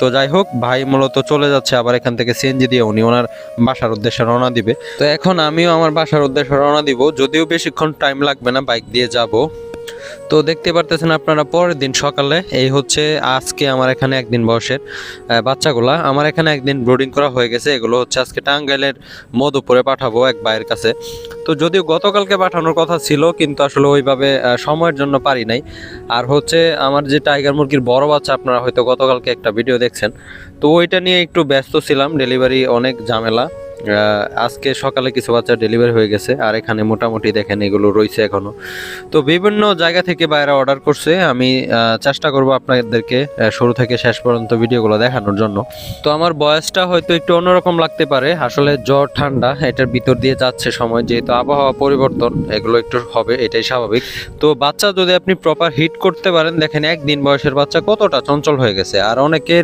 তো যাই হোক, ভাই মূলত চলে যাচ্ছে আবার এখান থেকে সিএনজি দিয়ে উনি ওনার বাসার উদ্দেশ্যে রওনা দিবে। তো এখন আমিও আমার বাসার উদ্দেশ্যে রওনা দিব, যদিও বেশিক্ষণ টাইম লাগবে না, বাইক দিয়ে যাব। তো দেখতে পারতেছেন আপনারা পরের দিন সকালে, এই হচ্ছে আজকে আমার এখানে একদিন বয়সের বাচ্চাগুলা আমার এখানে একদিন ব্রোডিং করা হয়ে গেছে। এগুলো হচ্ছে আজকে টাঙ্গাইলের মধুপুরে পাঠাবো এক ভাইয়ের কাছে। তো যদিও গতকালকে পাঠানোর কথা ছিল, কিন্তু আসলে ওইভাবে সময়ের জন্য পারি নাই। আর হচ্ছে আমার যে টাইগার মুরগির বড় বাচ্চা, আপনারা হয়তো গতকালকে একটা ভিডিও দেখছেন, তো ওইটা নিয়ে একটু ব্যস্ত ছিলাম, ডেলিভারি অনেক ঝামেলা। আজকে সকালে কিছু বাচ্চা ডেলিভারি হয়ে গেছে, আর এখানে মোটামুটি দেখেন এগুলো রয়েছে এখনো। তো বিভিন্ন জায়গা থেকে বাইরে অর্ডার করছে। আমি চেষ্টা করব আপনাদেরকে শুরু থেকে শেষ পর্যন্ত ভিডিওগুলো দেখানোর জন্য। তো আমার বয়সটা হয়তো একটু অন্যরকম লাগতে পারে, আসলে জ্বর ঠান্ডা এটার ভিতর দিয়ে যাচ্ছে সময়, যেহেতু আবহাওয়া পরিবর্তন এগুলো একটু হবে, এটাই স্বাভাবিক। তো বাচ্চা যদি আপনি প্রপার হিট করতে পারেন, দেখেন একদিন বয়সের বাচ্চা কতটা চঞ্চল হয়ে গেছে। আর অনেকের